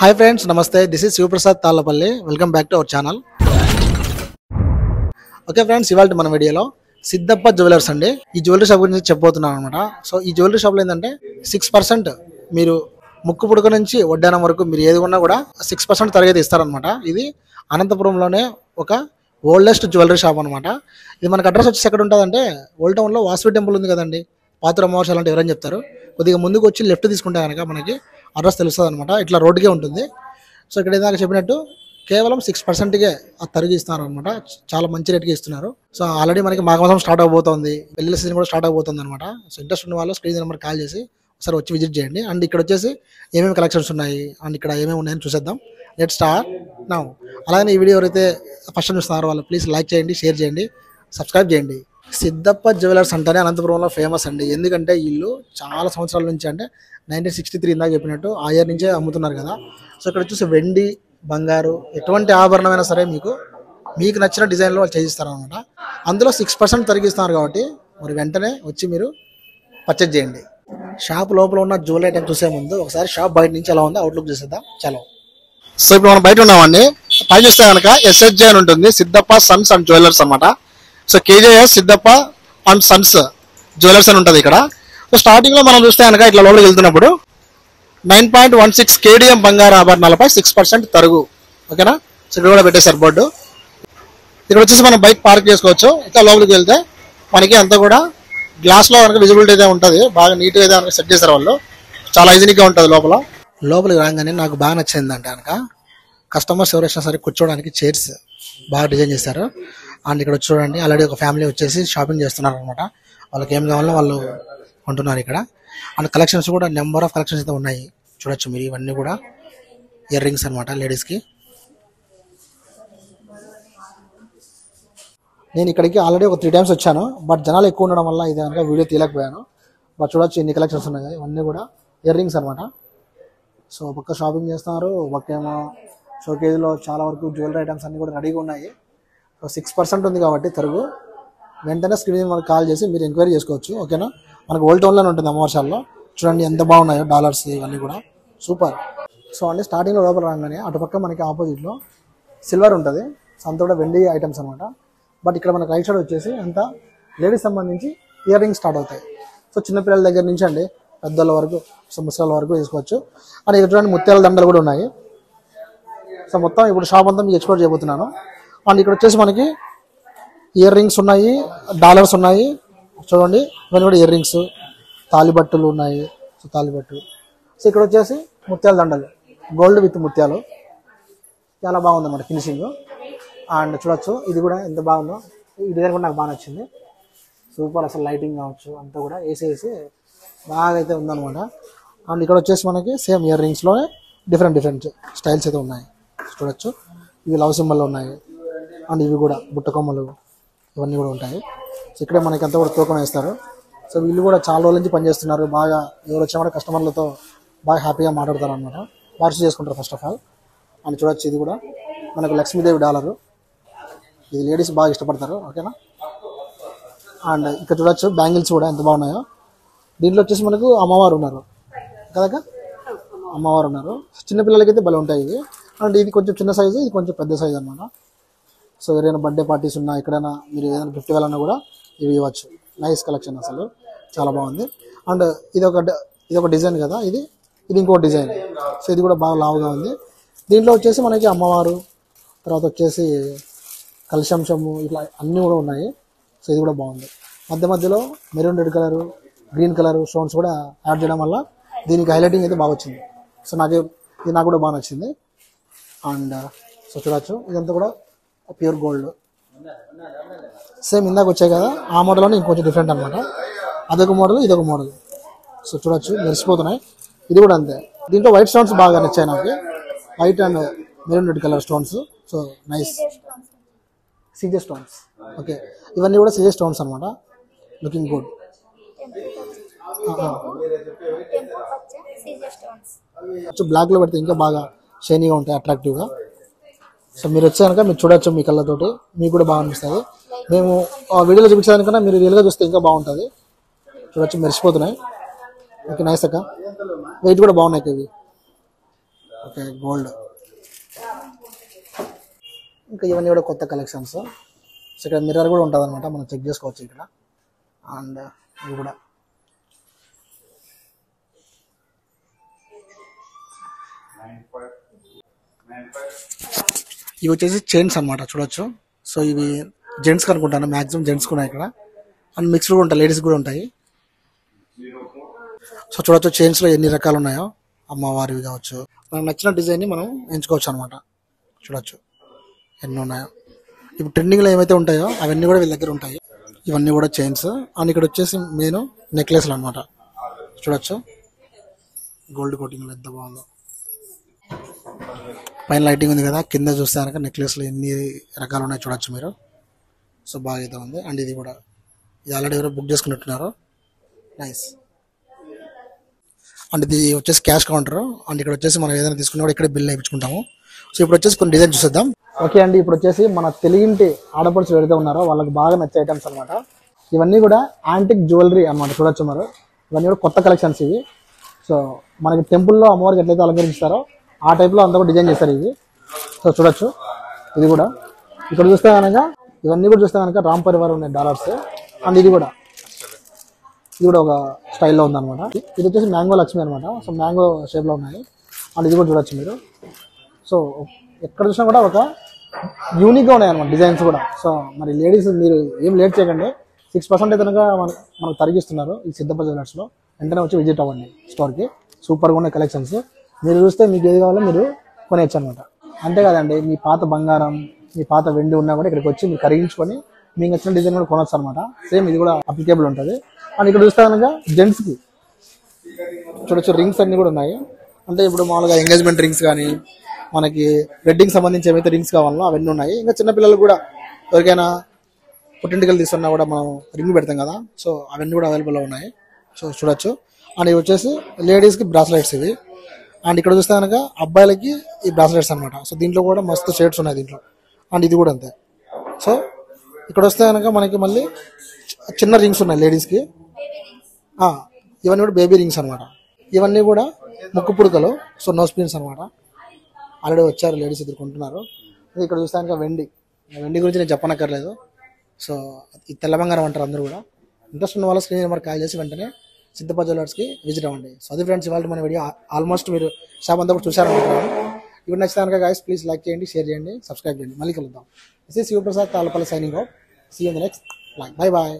Hi friends, namaste. This is Shivaprasad Tallapalli. Welcome back to our channel. Okay friends, ఇవాళ మన వీడియోలో Siddappa jewellers అండి. ఈ జ్యువెలరీ షాప్ గురించి చెప్పబోతున్నాను అనమాట. సో ఈ జ్యువెలరీ షాప్లో ఏంటంటే 6% మీరు ముక్కు పుడక నుంచి వడ్డానం వరకు మీరు ఏది ఉన్నా కూడా 6% తరగతి ఇస్తారనమాట. ఇది అనంతపురంలోనే ఒక ఓల్డెస్ట్ జ్యువెలరీ షాప్ అనమాట. ఇది మనకు అడ్రస్ వచ్చేసి ఎక్కడ ఉంటుందంటే, ఓల్డ్ టౌన్లో వాసవి టెంపుల్ ఉంది కదండి, పాత్ర అమావాస్య అలాంటి ఎవరైనా చెప్తారు. కొద్దిగా ముందుకు వచ్చి లెఫ్ట్ తీసుకుంటే కనుక మనకి అడ్రస్ తెలుస్తుంది అనమాట. ఇట్లా రోడ్డుకే ఉంటుంది. సో ఇక్కడ ఇందాక చెప్పినట్టు కేవలం 6%కే ఆ తరిగి ఇస్తున్నారు అనమాట. చాలా మంచి రేట్కి ఇస్తున్నారు. సో ఆల్రెడీ మనకి మాఘమాసం స్టార్ట్ అవబోతుంది, పెళ్లి సీజన్ కూడా స్టార్ట్ అవబోతుంది అనమాట. సో ఇంట్రెస్ట్ ఉన్న వాళ్ళు స్క్రీన్ నెంబర్ కాల్ చేసి ఒకసారి వచ్చి విజిట్ చేయండి. అండ్ ఇక్కడ వచ్చేసి ఏమేమి కలెక్షన్స్ ఉన్నాయి అండ్ ఇక్కడ ఏమేమి ఉన్నాయని చూసేద్దాం. Let's start now. అలాగే ఈ వీడియో ఎవరైతే ఫస్ట్ టైం చూస్తున్నారో వాళ్ళు ప్లీజ్ లైక్ చేయండి, షేర్ చేయండి, సబ్స్క్రైబ్ చేయండి. సిద్ధప్ప జ్యువెలర్స్ అంటేనే అనంతపురంలో ఫేమస్ అండి. ఎందుకంటే వీళ్ళు చాలా సంవత్సరాల నుంచి, అంటే 1963 ఇందాక చెప్పినట్టు ఆ ఇయర్ నుంచే అమ్ముతున్నారు కదా. సో ఇక్కడ వచ్చేసి వెండి, బంగారు, ఎటువంటి ఆభరణమైనా సరే మీకు నచ్చిన డిజైన్లో వాళ్ళు చేయిస్తారు అనమాట. అందులో 6% తరిగిస్తున్నారు కాబట్టి మరి వెంటనే వచ్చి మీరు పర్చేజ్ చేయండి. షాప్ లోపల ఉన్న జ్యువెలరీ ఐటమ్ చూసే ముందు ఒకసారి షాప్ బయట నుంచి ఎలా ఉందో అవుట్లుక్ చూసేద్దాం. చలో. సో ఇప్పుడు మనం బయట ఉన్నామండి. పైన చూస్తే కనుక SHJ అని ఉంటుంది, సిద్ధప్ప సన్స్ అండ్ జ్యువెలర్స్ అనమాట. సో KJS Siddappa and sons jewellers అని ఉంటుంది ఇక్కడ. సో స్టార్టింగ్లో మనం చూస్తే కనుక ఇట్లా లోపలికి వెళ్తున్నప్పుడు 9.16 KDM బంగారు ఆభరణాలపై 6% తరుగు. ఓకేనా. సో ఇక్కడ కూడా పెట్టేశారు బోర్డు. ఇక్కడ వచ్చేసి మనం బైక్ పార్క్ చేసుకోవచ్చు. ఇంకా లోపలికి వెళ్తే మనకి అంతా కూడా గ్లాస్లో కనుక విజిబిలిటీ అయితే ఉంటుంది. బాగా నీట్గా అయితే కనుక సెట్ చేశారు వాళ్ళు. చాలా హైజీనిక్గా ఉంటుంది లోపల. లోపలికి రాగానే నాకు బాగా నచ్చింది అంటే కనుక కస్టమర్స్ ఎవరైనా సరే కూర్చోవడానికి చైర్స్ బాగా డిజైన్ చేశారు. అండ్ ఇక్కడ చూడండి, ఆల్రెడీ ఒక ఫ్యామిలీ వచ్చేసి షాపింగ్ చేస్తున్నారు అనమాట. వాళ్ళకి ఏం కావాలో వాళ్ళు కొంటున్నారు ఇక్కడ. అండ్ కలెక్షన్స్ కూడా నెంబర్ ఆఫ్ కలెక్షన్స్ అయితే ఉన్నాయి, చూడొచ్చు మీరు. ఇవన్నీ కూడా ఇయర్ రింగ్స్ అనమాట లేడీస్కి. నేను ఇక్కడికి ఆల్రెడీ ఒక 3 times వచ్చాను, బట్ జనాలు ఎక్కువ ఉండడం వల్ల ఇది కనుక వీడియో తీయలేకపోయాను. బట్ చూడొచ్చు ఎన్ని కలెక్షన్స్ ఉన్నాయి. ఇవన్నీ కూడా ఇయర్ రింగ్స్ అనమాట. సో పక్క షాపింగ్ చేస్తున్నారు, పక్కేమో షోకేజ్లో చాలా వరకు జ్యువెలరీ ఐటమ్స్ అన్నీ కూడా రెడీగా ఉన్నాయి. సో 6% ఉంది కాబట్టి తరుగు. వెంటనే స్క్రీన్ మనకు కాల్ చేసి మీరు ఎంక్వైరీ చేసుకోవచ్చు. ఓకేనా. మనకు ఓల్డ్ టౌన్లోనే ఉంటుంది అమ్మవార్షాల్లో. చూడండి ఎంత బాగున్నాయో డాలర్స్ ఇవన్నీ కూడా సూపర్. సో అంటే స్టార్టింగ్లో లోపల రాగానే అటుపక్క మనకి ఆపోజిట్లో సిల్వర్ ఉంటుంది. సో అంతా కూడా వెండి ఐటమ్స్ అనమాట. బట్ ఇక్కడ మనకు రైట్ సైడ్ వచ్చేసి అంతా లేడీస్ సంబంధించి ఇయర్ రింగ్స్ స్టార్ట్ అవుతాయి. సో చిన్నపిల్లల దగ్గర నుంచి అండి పెద్దల వరకు, సో ముసలి వరకు వేసుకోవచ్చు. అండ్ ఇక్కడ చూడండి ముత్యాల దండలు కూడా ఉన్నాయి. సో మొత్తం ఇప్పుడు షాప్ అంతా మీకు ఎక్స్ప్లోర్ చేయబోతున్నాను. అండ్ ఇక్కడ వచ్చేసి మనకి ఇయర్ రింగ్స్ ఉన్నాయి, డాలర్స్ ఉన్నాయి. చూడండి ఇవన్నీ కూడా ఇయర్ రింగ్స్, తాలిబట్టులు ఉన్నాయి. సో తాలిబట్టు. సో ఇక్కడ వచ్చేసి ముత్యాల దండలు, గోల్డ్ విత్ ముత్యాలు. చాలా బాగుంది అన్నమాట ఫినిషింగ్. అండ్ చూడొచ్చు ఇది కూడా ఎంత బాగుందో. ఈ డిజైన్ కూడా నాకు బాగా నచ్చింది. సూపర్. అసలు లైటింగ్ కావచ్చు అంతా కూడా వేసేసి బాగా అయితే ఉందన్నమాట. అండ్ ఇక్కడ వచ్చేసి మనకి సేమ్ ఇయర్ రింగ్స్లోనే డిఫరెంట్ స్టైల్స్ అయితే ఉన్నాయి. చూడొచ్చు ఇవి లవ్ సింబల్లో ఉన్నాయి. అండ్ ఇవి కూడా బుట్ట కొమ్మలు ఇవన్నీ కూడా ఉంటాయి. సో ఇక్కడే మనకి అంతా కూడా తూకం వేస్తారు. సో వీళ్ళు కూడా చాలా రోజుల నుంచి పనిచేస్తున్నారు. బాగా ఎవరు వచ్చినా కూడా కస్టమర్లతో బాగా హ్యాపీగా మాట్లాడతారు అనమాట. పార్సల్ చేసుకుంటారు ఫస్ట్ ఆఫ్ ఆల్. అండ్ చూడొచ్చు ఇది కూడా మనకు లక్ష్మీదేవి డాలరు. ఇది లేడీస్ బాగా ఇష్టపడతారు. ఓకేనా. అండ్ ఇక్కడ చూడొచ్చు బ్యాంగిల్స్ కూడా ఎంత బాగున్నాయో. దీంట్లో వచ్చేసి మనకు అమ్మవారు ఉన్నారు కదా, అమ్మవారు ఉన్నారు. చిన్నపిల్లలకైతే భలే ఉంటాయి ఇవి. అండ్ ఇది కొంచెం చిన్న సైజు, ఇది కొంచెం పెద్ద సైజు అనమాట. సో ఎవరైనా బర్త్డే పార్టీస్ ఉన్నా, ఎక్కడైనా మీరు ఏదైనా గిఫ్ట్ ఇవ్వాలన్నా కూడా ఇవి ఇవ్వచ్చు. నైస్ కలెక్షన్, అసలు చాలా బాగుంది. అండ్ ఇది ఒక డిజైన్ కదా, ఇది ఇంకో డిజైన్. సో ఇది కూడా బాగా లావుగా ఉంది. దీంట్లో వచ్చేసి మనకి అమ్మవారు, తర్వాత వచ్చేసి కలశంశము, ఇట్లా అన్నీ కూడా ఉన్నాయి. సో ఇది కూడా బాగుంది. మధ్యలో maroon red colour, green colour stones కూడా యాడ్ చేయడం వల్ల దీనికి హైలైటింగ్ అయితే బాగా వచ్చింది. సో ఇది నాకు కూడా బాగా నచ్చింది. అండ్ సో చూడొచ్చు ఇదంతా కూడా ప్యూర్ గోల్డ్. సేమ్ ఇందాక వచ్చాయి కదా ఆ మోడల్లోనే ఇంకొంచెం డిఫరెంట్ అనమాట. అదొక మోడల్, ఇదొక మోడల్. సో చూడొచ్చు మెరిసిపోతున్నాయి. ఇది కూడా అంతే. దీంట్లో వైట్ స్టోన్స్ బాగా నచ్చాయి నాకు, white and maroon red colour stones. So nice. CZ stones. Okay, ఇవన్నీ కూడా సీజే స్టోన్స్ అనమాట. Looking good. బ్లాక్లో పెడితే ఇంకా బాగా షైనీగా ఉంటాయి, అట్రాక్టివ్గా. సో మీరు వచ్చాక మీరు చూడొచ్చు మీ కళ్ళతోటి, మీకు కూడా బాగా అనిపిస్తుంది. మేము ఆ వీడియోలో చూపించడానికన్నా మీరు రియల్గా చూస్తే ఇంకా బాగుంటుంది. చూడొచ్చు మెరిసిపోతున్నాయి. ఓకే నైస్ అక్క. వెయిట్ కూడా బాగున్నాయి ఇవి. Okay gold. ఇంకా ఇవన్నీ కూడా కొత్త కలెక్షన్స్. సో ఇక్కడ మిర్రర్ కూడా ఉంటుంది అనమాట, మనం చెక్ చేసుకోవచ్చు ఇక్కడ. అండ్ ఇవి కూడా ఇవి వచ్చేసి చైన్స్ అనమాట, చూడొచ్చు. సో ఇవి జెంట్స్కి అనుకుంటాను, మ్యాక్సిమం జెంట్స్ కూడా ఇక్కడ. అండ్ మిక్స్డ్ కూడా ఉంటాయి, లేడీస్ కూడా ఉంటాయి. సో చూడొచ్చు చైన్స్లో ఎన్ని రకాలు ఉన్నాయో, అమ్మవారివి కావచ్చు. మనకు నచ్చిన డిజైన్ని మనం ఎంచుకోవచ్చు అనమాట. చూడొచ్చు ఎన్ని ఉన్నాయో. ఇప్పుడు ట్రెండింగ్లో ఏమైతే ఉంటాయో అవన్నీ కూడా వీళ్ళ దగ్గర ఉంటాయి. ఇవన్నీ కూడా చైన్స్. అండ్ ఇక్కడ వచ్చేసి మెయిన్ నెక్లెస్లు అనమాట. చూడొచ్చు గోల్డ్ కోటింగ్ ఎంత బాగుందో. పైన లైటింగ్ ఉంది కదా, కింద చూస్తే కనుక నెక్లెస్లు ఎన్ని రకాలు ఉన్నాయో చూడొచ్చు మీరు. సో బాగా అయితే ఉంది. అండ్ ఇది కూడా ఇది ఆల్రెడీ ఎవరో బుక్ చేసుకున్నట్టున్నారు. నైస్. అండ్ ఇది వచ్చేసి క్యాష్ కౌంటర్. అండ్ ఇక్కడ వచ్చేసి మనం ఏదైనా తీసుకున్నా కూడా ఇక్కడ బిల్ వేయించుకుంటాము. సో ఇప్పుడు వచ్చేసి కొన్ని డిజైన్ చూసేద్దాం. ఓకే అండి, ఇప్పుడు వచ్చేసి మన తెలుగింటి ఆడపడుచులు ఎవరైతే ఉన్నారో వాళ్ళకి బాగా నచ్చే ఐటమ్స్ అనమాట. ఇవన్నీ కూడా యాంటిక్ జ్యువెలరీ అనమాట. చూడొచ్చు మరి, ఇవన్నీ కూడా కొత్త కలెక్షన్స్ ఇవి. సో మనకి టెంపుల్లో అమ్మవారికి ఎట్లయితే అలంకరిస్తారో ఆ టైప్లో అంతా కూడా డిజైన్ చేస్తారు ఇవి. సో చూడొచ్చు ఇది కూడా. ఇక్కడ చూస్తే కనుక ఇవన్నీ కూడా చూస్తే కనుక రామ్ పరివార్ ఉన్నాయి డాలర్స్. అండ్ ఇది కూడా ఒక స్టైల్లో ఉందన్నమాట. ఇది వచ్చేసి మ్యాంగో లక్ష్మి అనమాట. సో మ్యాంగో షేప్లో ఉన్నాయి. అండ్ ఇది కూడా చూడొచ్చు మీరు. సో ఎక్కడ చూసినా కూడా ఒక యూనిక్గా ఉన్నాయి అనమాట డిజైన్స్ కూడా. సో మరి లేడీస్ మీరు ఏం లేట్ చేయకండి, 6% అయితే కనుక మనకు తరిగిస్తున్నారు ఈ సిద్ధప్ప జ్యువెలర్స్లో. వెంటనే వచ్చి విజిట్ అవ్వండి స్టోర్కి. సూపర్గా ఉన్నాయి కలెక్షన్స్. మీరు చూస్తే మీకు ఏది కావాలో మీరు కొనేయచ్చు అనమాట. అంతేకాదండి, మీ పాత బంగారం, మీ పాత వెండి ఉన్నా కూడా ఇక్కడికి వచ్చి మీరు కరిగించుకొని మీకు నచ్చిన డిజైన్ కూడా కొనవచ్చు అనమాట. సేమ్ ఇది కూడా అప్లికేబుల్ ఉంటుంది. అండ్ ఇక్కడ చూస్తే కనుక జెంట్స్కి చూడొచ్చు రింగ్స్ అన్నీ కూడా ఉన్నాయి. అంటే ఇప్పుడు మామూలుగా ఎంగేజ్మెంట్ రింగ్స్ కానీ, మనకి వెడ్డింగ్ సంబంధించి ఏమైతే రింగ్స్ కావాలో అవన్నీ ఉన్నాయి. ఇంకా చిన్నపిల్లలకు కూడా ఎవరికైనా పుట్టింటికలు తీసుకున్నా కూడా మనం రింగ్ పెడతాం కదా, సో అవన్నీ కూడా అవైలబుల్లో ఉన్నాయి. సో చూడొచ్చు. అండ్ ఇవి వచ్చేసి లేడీస్కి బ్రాస్లెట్స్ ఇవి. అండ్ ఇక్కడ చూస్తే కనుక అబ్బాయిలకి ఈ బ్రాస్లెట్స్ అనమాట. సో దీంట్లో కూడా మస్తు షేడ్స్ ఉన్నాయి దీంట్లో. అండ్ ఇది కూడా అంతే. సో ఇక్కడ వస్తే కనుక మనకి మళ్ళీ చిన్న రింగ్స్ ఉన్నాయి లేడీస్కి. ఇవన్నీ కూడా బేబీ రింగ్స్ అనమాట. ఇవన్నీ కూడా ముక్కు పుడకలు. సో నోస్ పిన్స్ అనమాట. ఆల్రెడీ వచ్చారు లేడీస్ ఎదుర్కొంటున్నారు. ఇక్కడ చూస్తే కనుక వెండి గురించి నేను చెప్పనక్కర్లేదు. సో ఈ తెల్ల బంగారం అంటారు అందరూ కూడా. ఇంట్రెస్ట్ ఉన్న వాళ్ళ స్క్రీన్ నెంబర్ కాల్ చేసి వెంటనే సిద్ధప్ప జ్యువెలర్స్కి విజిట్ అవ్వండి. సో అది ఫ్రెండ్స్ ఇవాళ మన వీడియో. ఆల్మోస్ట్ మీరు షాప్ అంతా కూడా చూసారనుకుంటున్నాను. ఇప్పుడు నచ్చితే కనుక గైస్ ప్లీజ్ లైక్ చేయండి, షేర్ చేయండి, సబ్స్క్రైబ్ చేయండి. మళ్ళీ కలుద్దాం. This is Shivaprasad Tallapalli signing out. See you in the next. Bye bye.